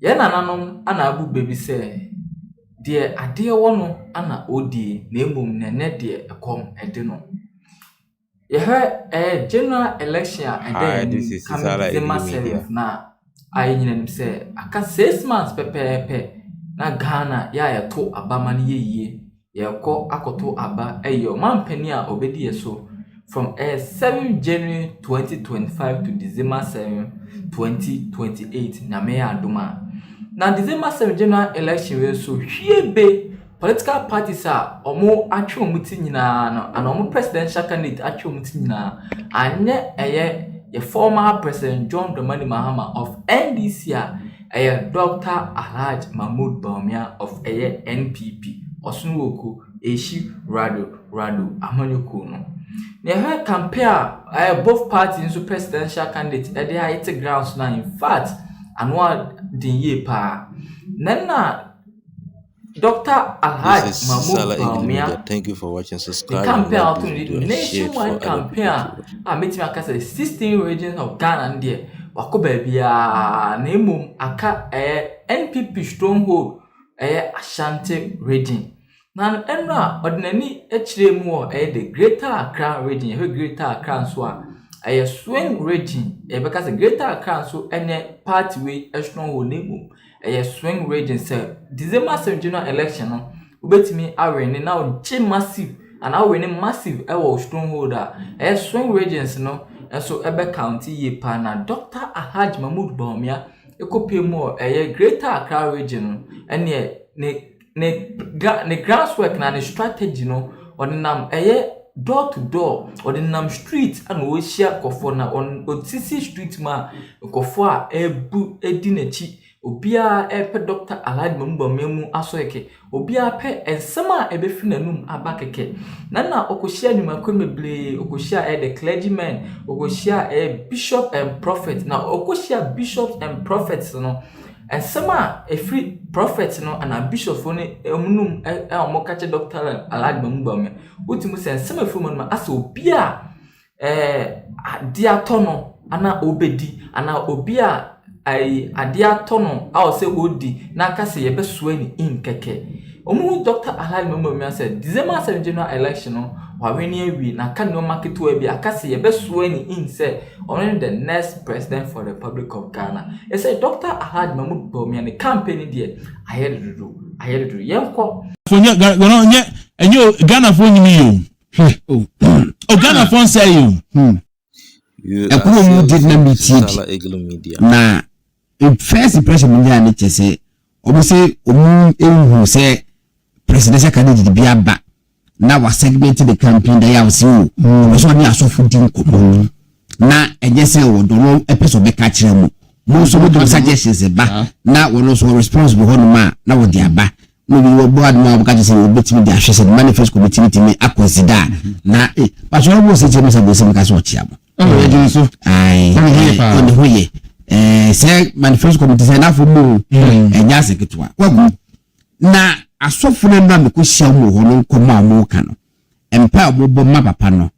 Ye nananom ana abu baby say dear adeɛ wɔ no ana odi na emom na ne deɛ ekom ede no. Ye general election and then December 7th na I nyinem say aka 6 months pepepe na Ghana ya to aba man ye ko akoto aba eyo man pani a obedi so from 7 January 2025 to December 7 2028 na me aduma. Na December 7 general election we so hwiebe political parties are omo atwe omuti nyina no and omo presidential candidate atwe omuti nyina anye ye former president John Dramani Mahama of NDC Dr. Bawumia of NPP Osunwoku Eshi Rado Amanyoko no. Ne compare both parties to presidential candidates they are it grounds now in fact and what the pa Nana Dr. Bawumia, thank you for watching. Subscribe. The campaign to the nationwide campaign. I met my 16 regions of Ghana and there. Wako baby name aka NPP stronghold Ashanti region. Now enra ordinary HDMO the Greater Accra region. Greater Accra so a swing region. Because the Greater Accra so any party way a stronghold name. A swing region say December 7 general election no ubetimi awene na o massive and awene massive ewo strongholder a swing regions no so ebe county ye pa na Dr. Bawumia ekope mo Greater Accra region ene ne grasswork na ne strategy no onam door to door ordinam street and we share kofo na on Otisi street ma kofo a ebu edinachi obia pe Dr. Bawumia mu asoyeke obia pe ensema ebefi nanum abakeke na okoshia nyuma kwemeble okoshia the clergymen okoshia bishop and prophet na okoshia bishops and prophets no ensema free prophets no and bishops ne emunum omokache Dr. Bawumia utimu se ensema fu manuma asa obia diatono ana obedi ana obia adia tono a se odi na kase ye besoa ni inkeke omu Dr. Bawumia said December 7 general election no waweni awi na ka no market we bi akase ye besoa ni in say only the next president for the Republic of Ghana. He said Dr. Bawumia ne campaign there ayedru yenko fonya Ghana enyo Ghana fo nyimi yo Ghana fo say yo Ekuru did na meet na first impression media na chese obo say omu ehu say presidential candidate bi aba na wa segment the campaign da ya wose o so ni asofu din komo na enye say wo do no episode be ka kire mu mo so do suggestions ba na wo no so responsible ho no ma na wo di aba no bi wo board ma wo ka say wo betimi di ahwese manifest committee meeting a consider na but so wo say je me say be say me ka so chia mo so on the way say manifest committee say na for mo enya seketwa wagu na asofo na me ko hia mo ho no nkoma mo ka no empa obo ma papa no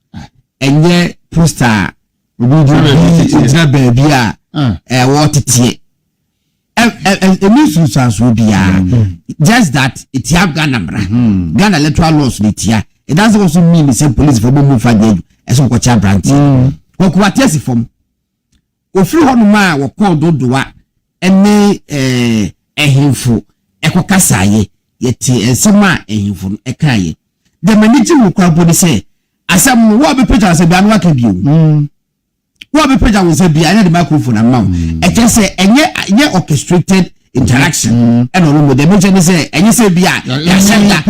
enye poster obi di baby a wotetie emisu sanso bia just that it have Ghana electoral laws litia it doesn't also mean the same police for move for the eso ko cha branch ko kwatiasi fom ofiri hono ma wo ko dodoa ene ehimfo ekokasaye yeti ensema ehimfo ekaye the maniti mu kwa body say asam wo be page say bianu aka bio wo be page wo say bia na the microphone am e say enye orchestrated interaction and no the mention say enye say bia ya senda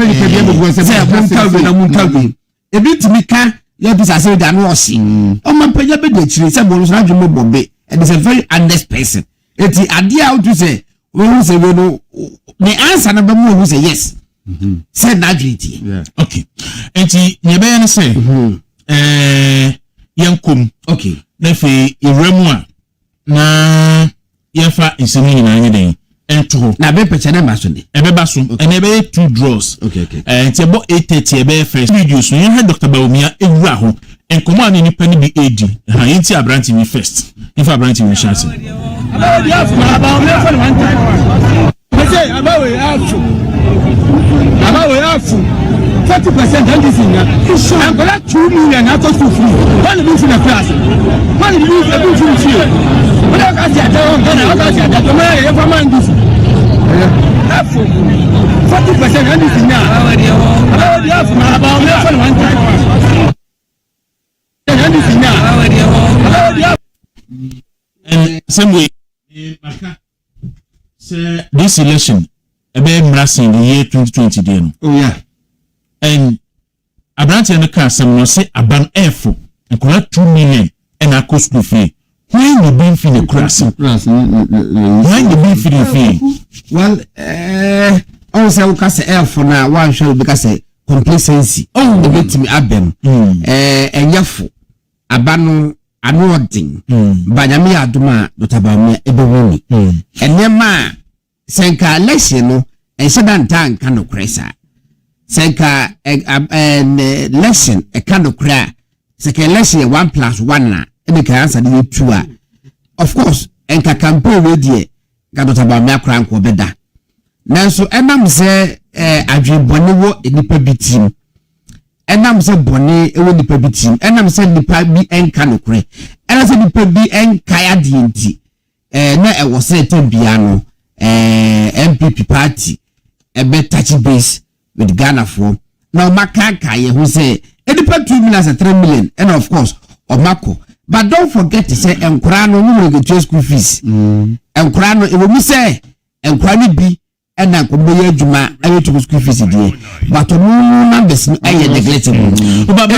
say munkawe e bitimi ka ya bisa say da no osi o man panya be de chire say bolu so adwemo bombe and is a very honest person eti ade out to say we say we no the answer na be mu who say yes say na adwiti okay enti ne be yan say yankum okay na fe iremu a na yefa nsemi nyina nyeden ento na be peche na maso de ebe baso ene be 2 draws okay enti ebo 8:30 ebe first videos no yan Dr. Bawumia ewura ho enkomo ani ni pani bi AD ha yenti abranti mi first if abranti mi chance 40% and this in I'm going to 2 million out of free. One of in a class. One of these are good for you. But I got that the man ever mind this. 40% and this in now. About one time. And this is now. And some way, this election, about embracing the year 2020 then. Oh yeah. And Abrante and the car, some will say about airful and collect 2 million and I cost school free. When you been for the class, when you been for the fee. Well, also because air for now one show because complacency. Oh, the bit me abem. And yafu abano anooding. Banyami aduma Dr.Bawumia ebewoni. And nema senka election no and sedan tank kind of cresa. Senka election a kind of cry. Senka election 1+1 na. Ebe ka answer the 2. Of course, enka campaign we die ka Dr.Bawumia kra nko beda. Nanso enam se adwebone wo enipa bitim. Enam se bone ewo nipa bitim. Enam se nipa bi enka nokre. Enam se nipa bi enka ya di nti. Na ewo se tebia no MPP party ebe touch base with Ghana for. Now makaka ye who say enipa 2 million as 3 million and of course omako. But don't forget to say enkura no no get school fees. Enkura no e wo mi say enkura ni bi and na ko boye adwuma ayo to school fees dey. But no numbers no aye neglectable. But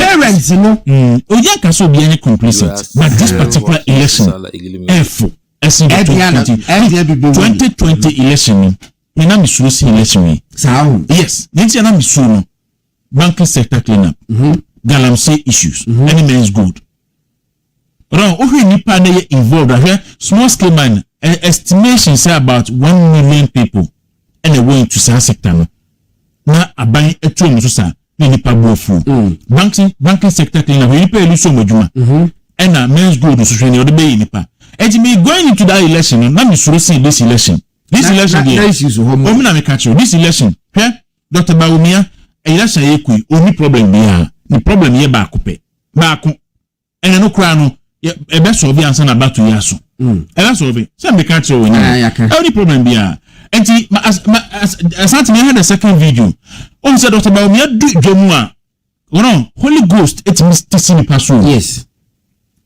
parents no oya ka so be any conclusive. But this particular election F as in 2020 election me na me sure see election. Yes, this na me sure no banking sector cleanup. Galamsey issues. Any man's good. Wrong, nipa na involved. Small scale man estimation say about 1 million people and they way into sector no. Na aban etu no so sa nipa bofu. Banking sector cleanup we nipa elu so modwuma. And na men's good so hwe ne o de be nipa. And me going into that election na me sure see this election. This election dey. O me na me catch you. This election, Dr.Bawumia election yekui only problem be the problem ye ba kope. Ba ko. And no kra no ebe solve answer na back to yaso. Ebe solve. Say me catch you ni. Only problem be and as me had a second video. On said Dr.Bawumia do jomu a. No, Holy Ghost it must see pass. Yes.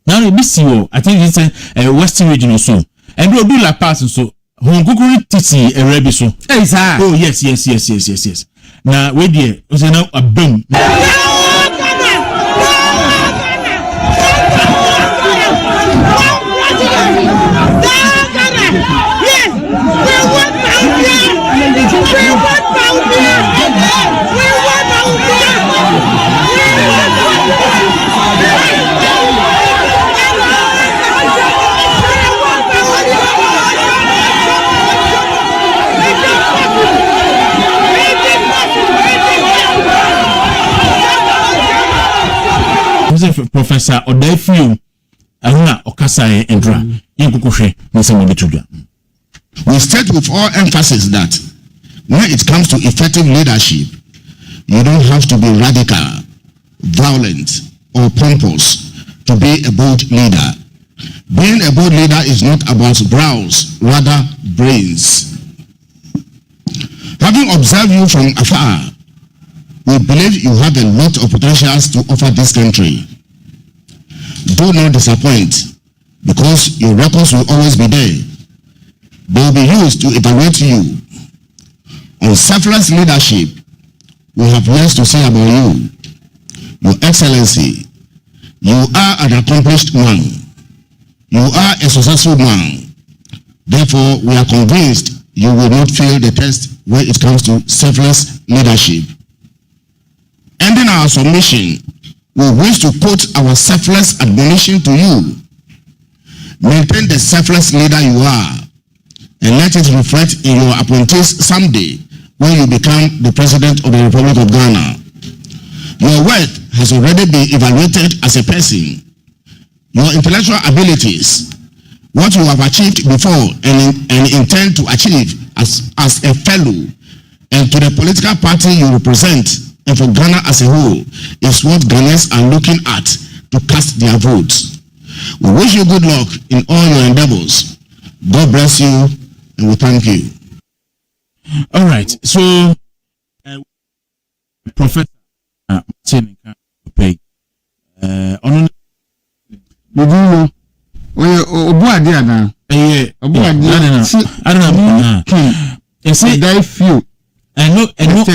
Now you see I think it's a western region or so. And we do la pass so hon kokori titi e rebi so. Hey sir. Oh yes. Now we there was now a boom. Professor Odefiu Ahuna Okasa Endra Yenkukushe Nisemibituja. We state with all emphasis that when it comes to effective leadership, you don't have to be radical, violent, or pompous to be a bold leader. Being a bold leader is not about brows, rather brains. Having observed you from afar, we believe you have a lot of potentials to offer this country. Do not disappoint, because your records will always be there. They will be used to evaluate you. On selfless leadership, we have less to say about you. Your Excellency, you are an accomplished man. You are a successful man. Therefore, we are convinced you will not fail the test when it comes to selfless leadership. Ending our submission, we wish to quote our selfless admonition to you. Maintain the selfless leader you are, and let it reflect in your appointees someday when you become the President of the Republic of Ghana. Your worth has already been evaluated as a person. Your intellectual abilities, what you have achieved before and intend to achieve as a fellow, and to the political party you represent and for Ghana as a whole is what Ghanaians are looking at to cast their votes. We wish you good luck in all your endeavors. God bless you, and we thank you. All right, so Prophet pay on Obuade ana. Obuade. I don't know. You see, die few. I know, and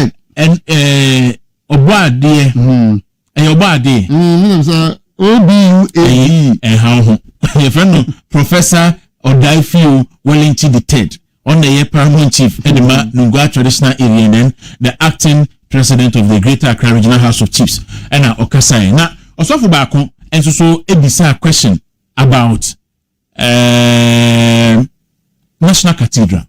Obuade. Obuade. Sir. OBUAE. How? Your friend, Professor Odaifiu Wellington III, on the year Paramount Chief, Edema Nungwa Traditional Area, and then the acting president of the Greater Accra Regional House of Chiefs, and Okasai. Now, also for Bako, and so a bizarre question about National Cathedral.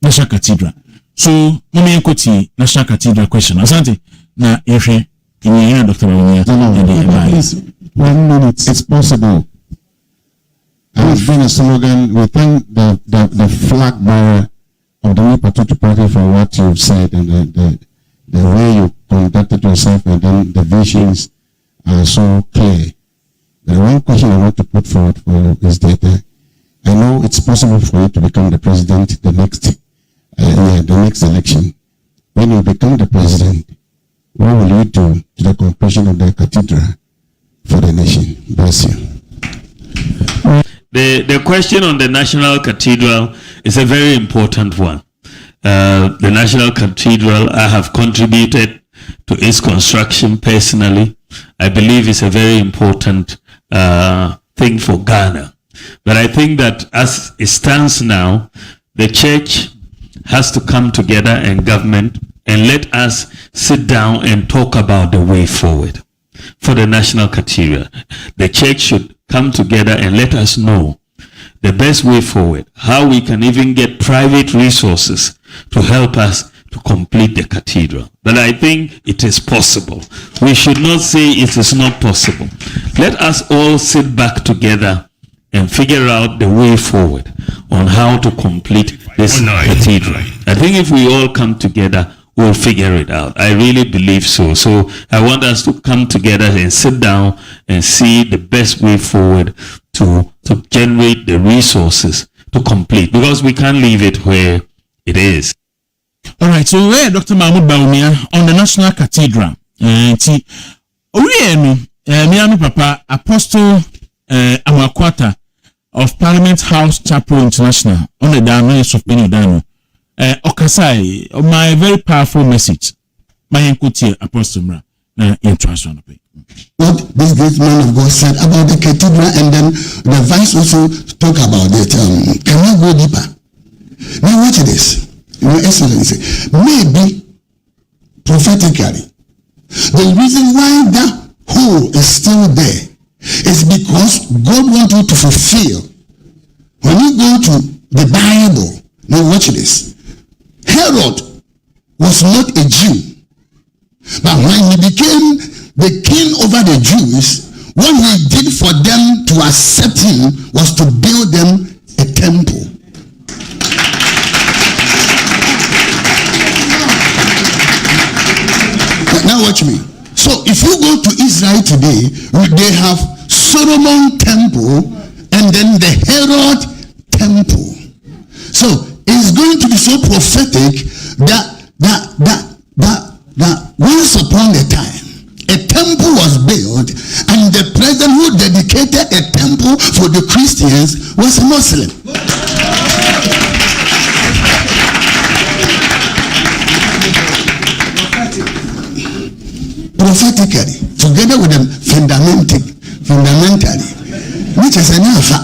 National Cathedral. So, Mimi Koti, National Cathedral question. Asante, na Dr. Bawumia. Please, 1 minute. It's possible. It's been a slogan. We thank the flag bearer of the New Patriotic Party for what you've said and the way you conducted yourself, and then the visions are so clear. The one question I want to put forward for you is that I know it's possible for you to become the president the next election. When you become the president, what will you do to the completion of the cathedral for the nation? Bless you. The question on the National Cathedral is a very important one. The National Cathedral, I have contributed to its construction personally. I believe it's a very important thing for Ghana. But I think that as it stands now, the church has to come together and government and let us sit down and talk about the way forward for the National Cathedral. The church should come together and let us know the best way forward, how we can even get private resources to help us to complete the cathedral. But I think it is possible. We should not say it is not possible. Let us all sit back together and figure out the way forward on how to complete this cathedral. I think if we all come together, we'll figure it out. I really believe so. So I want us to come together and sit down and see the best way forward to generate the resources to complete, because we can't leave it where it is. All right, so where Dr. Bawumia on the National Cathedral. Miami Papa Apostle Amakwata of Parliament House Chapel International on the Dano of Benny Dano. Okasai, my very powerful message. My equity Apostle Mra introduction. What this great man of God said about the cathedral, and then the vice also talk about it. Can we go deeper? Now watch this. Your Excellency, maybe prophetically, the reason why that hole is still there is because God wants you to fulfill. When you go to the Bible, now watch this. Herod was not a Jew, but when he became the king over the Jews, what he did for them to accept him was to build them a temple. Now watch me. So if you go to Israel today, they have Solomon temple and then the Herod temple. So it's going to be so prophetic that once upon a time a temple was built, and the president who dedicated a temple for the Christians was a Muslim. Prophetically, together with them fundamentally, which is an alpha.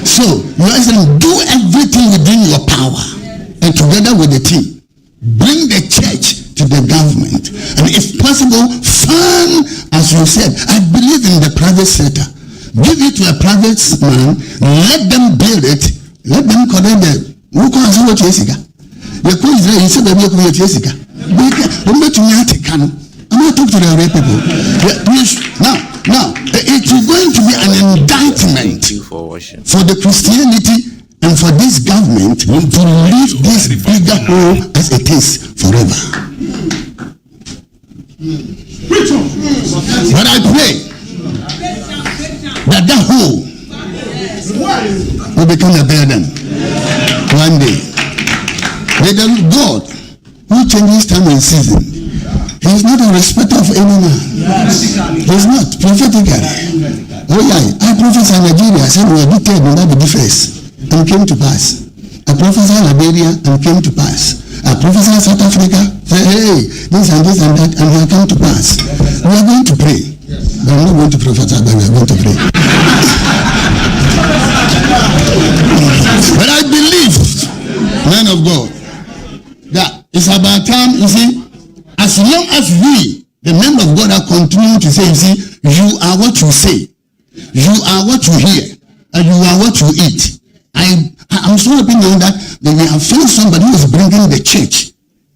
So you guys do everything within your power, and together with the team, bring the church to the government, and if possible, fund, as you said. I believe in the private sector. Give it to a private man, let them build it, let them collect the who calls what Jessica. You call Israel, you said that you call Jessica. I'm not to talk to the other people. Now, it is going to be an indictment for the Christianity and for this government to leave this bigger hole as it is forever. But I pray that hole will become a burden one day. May the God who changes time and season, he is not a respecter of any man. He is not prophetically. Oh yeah, I prophesy Nigeria, I said we are declared will not be first, and came to pass. I prophesy Liberia and came to pass. I prophesy South Africa, say hey, this and that, and it come to pass. We are going to pray. But I'm not going to prophesy, but we are going to pray. But I believe, man of God, that it's about time, you see, as long as we, the men of God, are continuing to say, you see, you are what you say, you are what you hear, and you are what you eat. I'm so happy now that we have found somebody who is bringing the church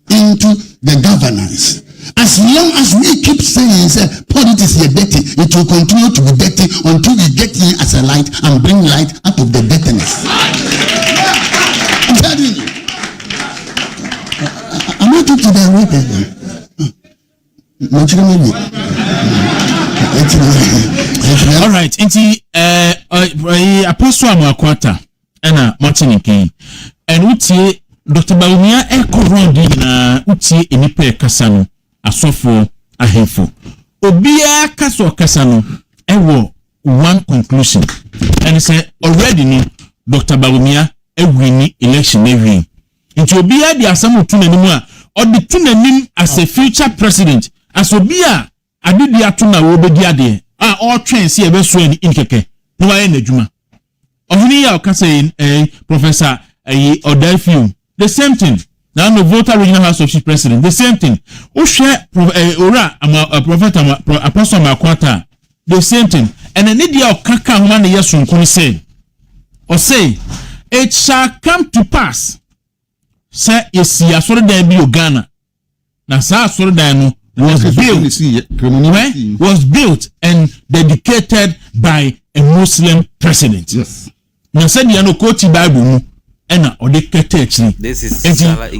into the governance. As long as we keep saying, politics is dirty, it will continue to be dirty until we get in as a light and bring light out of the dirtiness. I'm telling you. I'm not talking to the wicked. All right, Apostle Amakwata and Martin King and Uti Dr. Bawumia Ekorondi na Uti Enipe Kasano Asofo Ahefo Obia Kaso Kasano ewo one conclusion and say already no Dr. Bawumia winning election every into Obia the Asamu Tunanimua or the Tunanim as a future president as Obia Adidi Atuna Wobediade all trains here best in Keke no I Juma. Ohini ya okase Professor Odelfium the same thing. Now the voter regional house of chief president the same thing. Share Ora Prophet Apostle Makwata the same thing. And the need of Kaka Humana Yasun Kuni say or say it shall come to pass. Say yes, ya sort of be Ghana. Now sa sort of was built and dedicated by a Muslim president. Yes. Now said you know quote Bible ena odekete actually. This is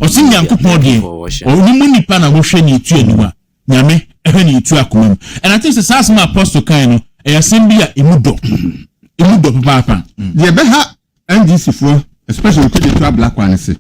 Osin Yankopon de onimu nipa na wo hwe ni etu aniwa. Nyame ehwe ni etu akomam. And I think the Sasma apostle kan no eyasem bia emudo papa. The beha NDC for especially to the black one say.